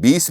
20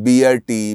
BRT,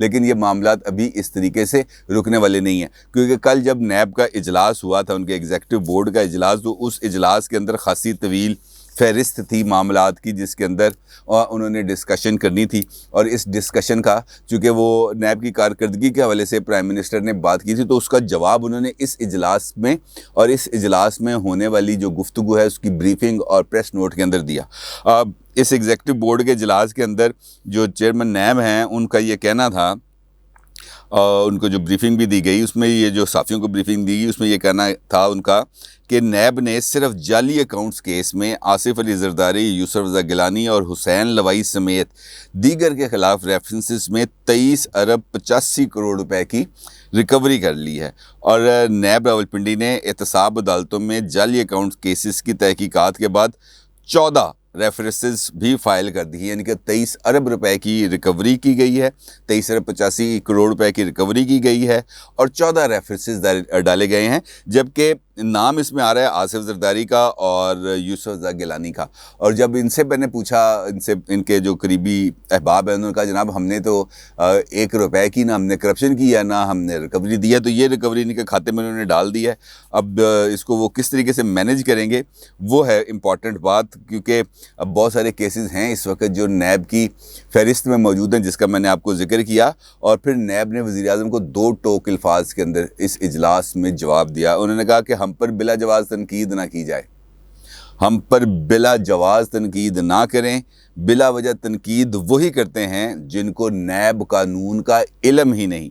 لیکن یہ معاملات ابھی اس طریقے سے رکنے والے نہیں ہیں، کیونکہ کل جب نیب کا اجلاس ہوا تھا، ان کے ایگزیکٹو بورڈ کا اجلاس، تو اس اجلاس کے اندر خاصی طویل فہرست تھی معاملات کی، جس کے اندر انہوں نے ڈسکشن کرنی تھی، اور اس ڈسکشن کا چونکہ وہ نیب کی کارکردگی کے حوالے سے پرائم منسٹر نے بات کی تھی، تو اس کا جواب انہوں نے اس اجلاس میں اور اس اجلاس میں ہونے والی جو گفتگو ہے اس کی بریفنگ اور پریس نوٹ کے اندر دیا۔ اس ایگزیکٹو بورڈ کے اجلاس کے اندر جو چیئرمین نیب ہیں ان کا یہ کہنا تھا، ان کو جو بریفنگ بھی دی گئی، اس میں یہ جو صحافیوں کو بریفنگ دی گئی، اس میں یہ کہنا تھا ان کا کہ نیب نے صرف جعلی اکاؤنٹس کیس میں آصف علی زرداری، یوسف رضا گیلانی اور حسین لوائی سمیت دیگر کے خلاف ریفرنسز میں 23 ارب 85 کروڑ روپے کی ریکوری کر لی ہے، اور نیب راولپنڈی نے احتساب عدالتوں میں جعلی اکاؤنٹس کیسز کی تحقیقات کے بعد 14 ریفرنسز بھی فائل کر دی ہے، یعنی کہ 23 ارب روپے کی ریکوری کی گئی ہے، 23 ارب 85 کروڑ روپے کی ریکوری کی گئی ہے، اور 14 ریفرنسز ڈالے گئے ہیں، جبکہ نام اس میں آ رہا ہے آصف زرداری کا اور یوسف رضا گیلانی کا۔ اور جب ان سے میں نے پوچھا، ان کے جو قریبی احباب ہیں، انہوں نے کہا جناب ہم نے تو 1 روپے کی نہ ہم نے کرپشن کی ہے، نہ ہم نے ریکوری دی ہے، تو یہ ریکوری ان کے کھاتے میں انہوں نے ڈال دی ہے۔ اب اس کو وہ کس طریقے سے مینیج کریں گے وہ ہے امپورٹنٹ بات، کیونکہ اب بہت سارے کیسز ہیں اس وقت جو نیب کی فہرست میں موجود ہیں، جس کا میں نے آپ کو ذکر کیا، اور پھر نیب نے وزیر اعظم کو 2 ٹوک الفاظ کے اندر اس اجلاس میں جواب دیا۔ انہوں نے کہا کہ ہم پر بلا جواز تنقید نہ کی جائے، ہم پر بلا جواز تنقید نہ کریں، بلا وجہ تنقید وہی کرتے ہیں جن کو نیب قانون کا علم ہی نہیں۔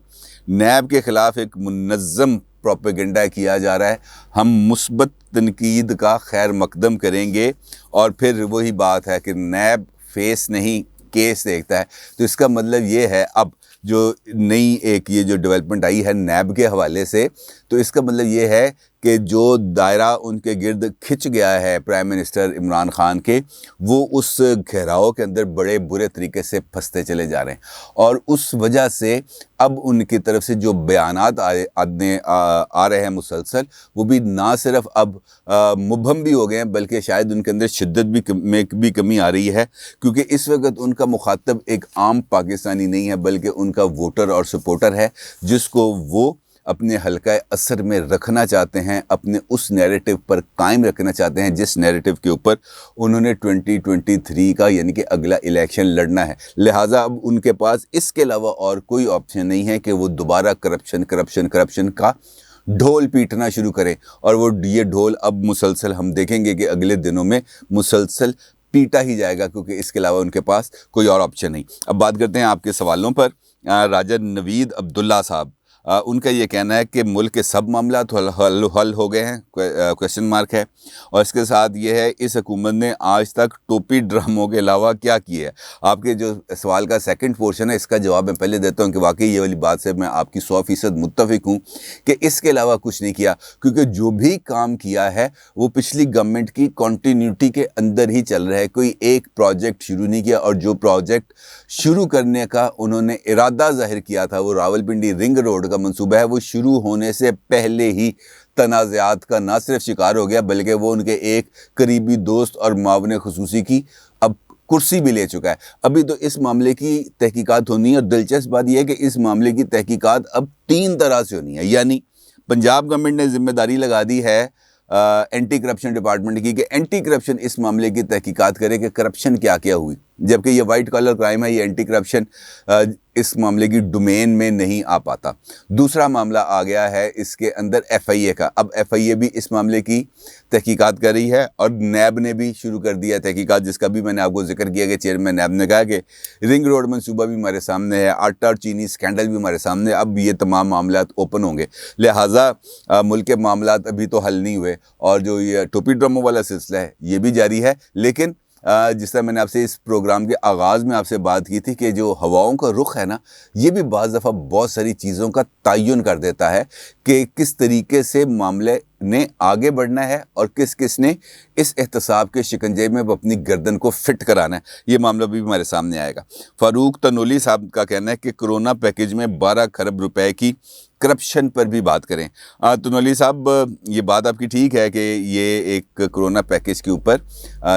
نیب کے خلاف ایک منظم پروپیگنڈا کیا جا رہا ہے، ہم مثبت تنقید کا خیر مقدم کریں گے، اور پھر وہی بات ہے کہ نیب فیس نہیں کیس دیکھتا ہے۔ تو اس کا مطلب یہ ہے، اب جو نئی ایک یہ جو ڈیولپمنٹ آئی ہے نیب کے حوالے سے، تو اس کا مطلب یہ ہے کہ جو دائرہ ان کے گرد کھنچ گیا ہے پرائم منسٹر عمران خان کے، وہ اس گھیراؤ کے اندر بڑے برے طریقے سے پھنستے چلے جا رہے ہیں، اور اس وجہ سے اب ان کی طرف سے جو بیانات آ رہے ہیں مسلسل، وہ بھی نہ صرف اب مبہم بھی ہو گئے ہیں، بلکہ شاید ان کے اندر شدت میں بھی کمی آ رہی ہے، کیونکہ اس وقت ان کا مخاطب ایک عام پاکستانی نہیں ہے، بلکہ ان کا ووٹر اور سپورٹر ہے، جس کو وہ اپنے حلقہ اثر میں رکھنا چاہتے ہیں، اپنے اس نیریٹو پر قائم رکھنا چاہتے ہیں جس نیریٹو کے اوپر انہوں نے 2023 کا یعنی کہ اگلا الیکشن لڑنا ہے۔ لہٰذا اب ان کے پاس اس کے علاوہ اور کوئی آپشن نہیں ہے کہ وہ دوبارہ کرپشن کا ڈھول پیٹنا شروع کریں، اور وہ یہ ڈھول اب مسلسل ہم دیکھیں گے کہ اگلے دنوں میں مسلسل پیٹا ہی جائے گا، کیونکہ اس کے علاوہ ان کے پاس کوئی اور آپشن نہیں۔ اب بات کرتے ہیں آپ کے سوالوں پر۔ راجہ نوید عبداللہ صاحب، ان کا یہ کہنا ہے کہ ملک کے سب معاملات حل ہو گئے ہیں، کویسچن مارک ہے، اور اس کے ساتھ یہ ہے اس حکومت نے آج تک ٹوپی ڈراموں کے علاوہ کیا کیا ہے۔ آپ کے جو سوال کا سیکنڈ پورشن ہے اس کا جواب میں پہلے دیتا ہوں کہ واقعی یہ والی بات سے میں آپ کی 100% متفق ہوں کہ اس کے علاوہ کچھ نہیں کیا، کیونکہ جو بھی کام کیا ہے وہ پچھلی گورنمنٹ کی کنٹینیوٹی کے اندر ہی چل رہا ہے، کوئی ایک پروجیکٹ شروع نہیں کیا، اور جو پروجیکٹ شروع کرنے کا انہوں نے ارادہ ظاہر کیا تھا، وہ راولپنڈی رنگ روڈ کا منصوبہ ہے، وہ شروع ہونے سے پہلے ہی تنازعات کا نہ صرف شکار ہو گیا، بلکہ وہ ان کے ایک قریبی دوست اور معاون خصوصی کی اب کرسی بھی لے چکا ہے۔ ابھی تو اس معاملے کی تحقیقات ہونی ہے، اور دلچسپ بات یہ ہے کہ اس معاملے کی تحقیقات اب 3 طرح سے ہونی ہے، یعنی پنجاب گورنمنٹ نے ذمہ داری لگا دی ہے اینٹی کرپشن ڈپارٹمنٹ کی کہ اینٹی کرپشن اس معاملے کی تحقیقات کرے کہ کرپشن کیا کیا ہوئی، جبکہ یہ وائٹ کالر کرائم ہے، یہ اینٹی کرپشن اس معاملے کی ڈومین میں نہیں آ پاتا۔ دوسرا معاملہ آ گیا ہے اس کے اندر ایف آئی اے کا، اب ایف آئی اے بھی اس معاملے کی تحقیقات کر رہی ہے، اور نیب نے بھی شروع کر دیا تحقیقات، جس کا بھی میں نے آپ کو ذکر کیا کہ چیئرمین نیب نے کہا کہ رنگ روڈ منصوبہ بھی ہمارے سامنے ہے، آٹا اور چینی اسکینڈل بھی ہمارے سامنے ہے، اب یہ تمام معاملات اوپن ہوں گے، لہٰذا ملک کے معاملات ابھی تو حل نہیں ہوئے، اور جو یہ ٹوپی ڈراموں والا سلسلہ ہے یہ بھی جاری ہے۔ لیکن جس طرح میں نے آپ سے اس پروگرام کے آغاز میں آپ سے بات کی تھی کہ جو ہواؤں کا رخ ہے نا، یہ بھی بعض دفعہ بہت ساری چیزوں کا تعین کر دیتا ہے کہ کس طریقے سے معاملے نے آگے بڑھنا ہے، اور کس نے اس احتساب کے شکنجے میں اپنی گردن کو فٹ کرانا ہے۔ یہ معاملہ بھی ہمارے سامنے آئے گا۔ فاروق تنولی صاحب کا کہنا ہے کہ کرونا پیکیج میں 12 کھرب روپے کی کرپشن پر بھی بات کریں۔ تو نولی صاحب یہ بات آپ کی ٹھیک ہے کہ یہ ایک کرونا پیکیج کے اوپر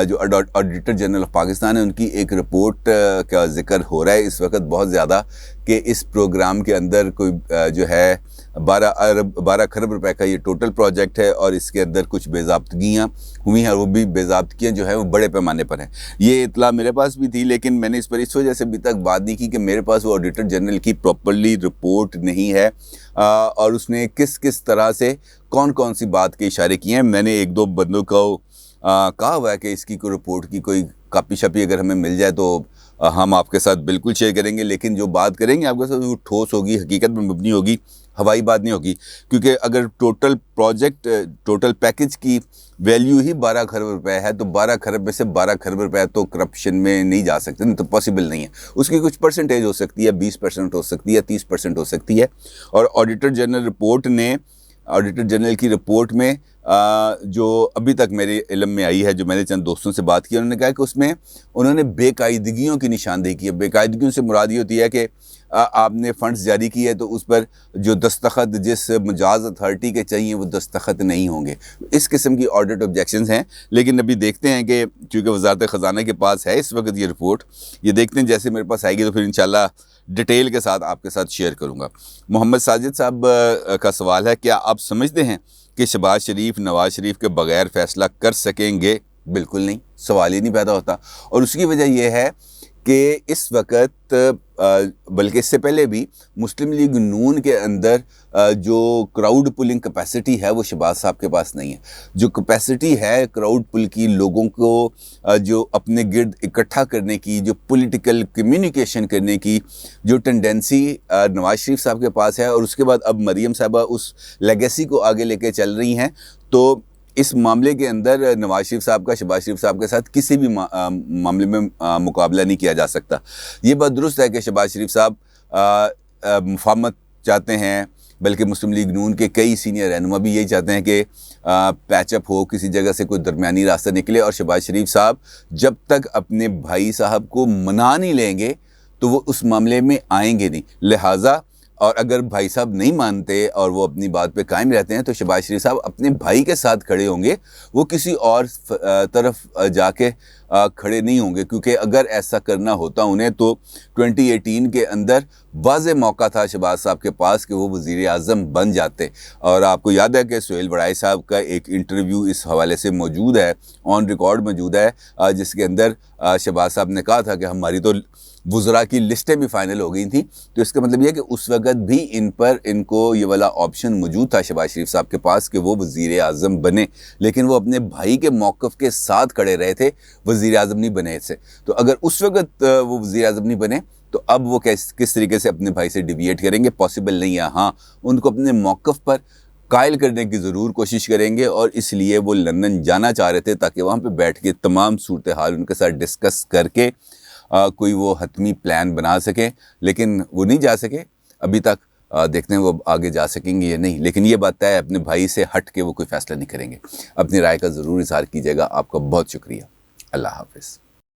جو آڈیٹر جنرل آف پاکستان ہے ان کی ایک رپورٹ کا ذکر ہو رہا ہے اس وقت بہت زیادہ کہ اس پروگرام کے اندر کوئی جو ہے 12 کھرب روپے کا یہ ٹوٹل پروجیکٹ ہے اور اس کے اندر کچھ بے ضابطگیاں ہوئی ہیں اور وہ بھی بے ضابطگیاں جو ہے وہ بڑے پیمانے پر ہیں۔ یہ اطلاع میرے پاس بھی تھی لیکن میں نے اس پر اس وجہ سے ابھی تک بات نہیں کی کہ میرے پاس وہ آڈیٹر جنرل کی پراپرلی رپورٹ نہیں ہے اور اس نے کس طرح سے کون سی بات کے اشارے کیے ہیں۔ میں نے ایک دو بندوں کو کہا ہوا ہے کہ اس کی کوئی رپورٹ کی کوئی کاپی شاپی اگر ہمیں مل جائے تو ہم آپ کے ساتھ بالکل شیئر کریں گے، لیکن جو بات کریں گے آپ کے ساتھ وہ ٹھوس ہوگی، حقیقت میں مبنی ہوگی، ہوائی بات نہیں ہوگی، کیونکہ اگر ٹوٹل پیکج کی ویلیو ہی 12 کھرب روپے ہے تو 12 کھرب میں سے 12 کھرب روپے تو کرپشن میں نہیں جا سکتے، نہیں تو پاسبل نہیں ہے۔ اس کی کچھ پرسنٹیج ہو سکتی ہے، 20% ہو سکتی ہے، 30% ہو سکتی ہے۔ اور آڈیٹر جنرل کی رپورٹ میں جو ابھی تک میرے علم میں آئی ہے، جو میں نے چند دوستوں سے بات کی، انہوں نے کہا کہ اس میں انہوں نے بے قاعدگیوں کی نشاندہی کی ہے۔ بے قاعدگیوں سے مراد یہ ہوتی ہے کہ آپ نے فنڈز جاری کیے تو اس پر جو دستخط جس مجاز اتھارٹی کے چاہیے وہ دستخط نہیں ہوں گے۔ اس قسم کی آڈٹ آبجیکشنز ہیں، لیکن ابھی دیکھتے ہیں کہ چونکہ وزارت خزانہ کے پاس ہے اس وقت یہ رپورٹ، یہ دیکھتے ہیں جیسے میرے پاس آئے گی تو پھر انشاءاللہ ڈیٹیل کے ساتھ آپ کے ساتھ شیئر کروں گا۔ محمد ساجد صاحب کا سوال ہے، کیا آپ سمجھتے ہیں کہ شہباز شریف نواز شریف کے بغیر فیصلہ کر سکیں گے؟ بالکل نہیں، سوال ہی نہیں پیدا ہوتا۔ اور اس کی وجہ یہ ہے کہ اس وقت بلکہ اس سے پہلے بھی مسلم لیگ نون کے اندر جو کراؤڈ پلنگ کیپیسٹی ہے وہ شہباز صاحب کے پاس نہیں ہے۔ جو کیپیسٹی ہے کراؤڈ پل کی، لوگوں کو جو اپنے گرد اکٹھا کرنے کی، جو پولیٹیکل کمیونیکیشن کرنے کی جو ٹینڈنسی نواز شریف صاحب کے پاس ہے، اور اس کے بعد اب مریم صاحبہ اس لیگیسی کو آگے لے کے چل رہی ہیں، تو اس معاملے کے اندر نواز شریف صاحب کا شہباز شریف صاحب کے ساتھ کسی بھی معاملے میں مقابلہ نہیں کیا جا سکتا۔ یہ بات درست ہے کہ شہباز شریف صاحب مفاہمت چاہتے ہیں، بلکہ مسلم لیگ نون کے کئی سینئر رہنما بھی یہی چاہتے ہیں کہ پیچ اپ ہو، کسی جگہ سے کوئی درمیانی راستہ نکلے، اور شہباز شریف صاحب جب تک اپنے بھائی صاحب کو منا نہیں لیں گے تو وہ اس معاملے میں آئیں گے نہیں۔ لہٰذا اور اگر بھائی صاحب نہیں مانتے اور وہ اپنی بات پہ قائم رہتے ہیں تو شہباز شریف صاحب اپنے بھائی کے ساتھ کھڑے ہوں گے، وہ کسی اور طرف جا کے کھڑے نہیں ہوں گے، کیونکہ اگر ایسا کرنا ہوتا انہیں تو 2018 کے اندر واضح موقع تھا شہباز صاحب کے پاس کہ وہ وزیر اعظم بن جاتے۔ اور آپ کو یاد ہے کہ سہیل وڑائی صاحب کا ایک انٹرویو اس حوالے سے موجود ہے، آن ریکارڈ موجود ہے، جس کے اندر شہباز صاحب نے کہا تھا کہ ہماری تو وزراء کی لسٹیں بھی فائنل ہو گئی تھیں۔ تو اس کا مطلب یہ ہے کہ اس وقت بھی ان کو یہ والا آپشن موجود تھا شہباز شریف صاحب کے پاس کہ وہ وزیر اعظم بنے، لیکن وہ اپنے بھائی کے موقف کے ساتھ کھڑے رہے تھے، وزیر اعظم نہیں بنے سے۔ تو اگر اس وقت وہ وزیر اعظم نہیں بنے تو اب وہ کس طریقے سے اپنے بھائی سے ڈیویٹ کریں گے؟ پاسبل نہیں ہے۔ ہاں، ان کو اپنے موقف پر قائل کرنے کی ضرور کوشش کریں گے، اور اس لیے وہ لندن جانا چاہ رہے تھے تاکہ وہاں پہ بیٹھ کے تمام صورتحال ان کے ساتھ ڈسکس کر کے کوئی وہ حتمی پلان بنا سکیں، لیکن وہ نہیں جا سکے ابھی تک۔ دیکھتے ہیں وہ آگے جا سکیں گے یا نہیں، لیکن یہ بات ہے اپنے بھائی سے ہٹ کے وہ کوئی فیصلہ نہیں کریں گے۔ اپنی رائے کا ضرور اظہار کیجیے گا۔ آپ کا بہت شکریہ۔ اللہ حافظ۔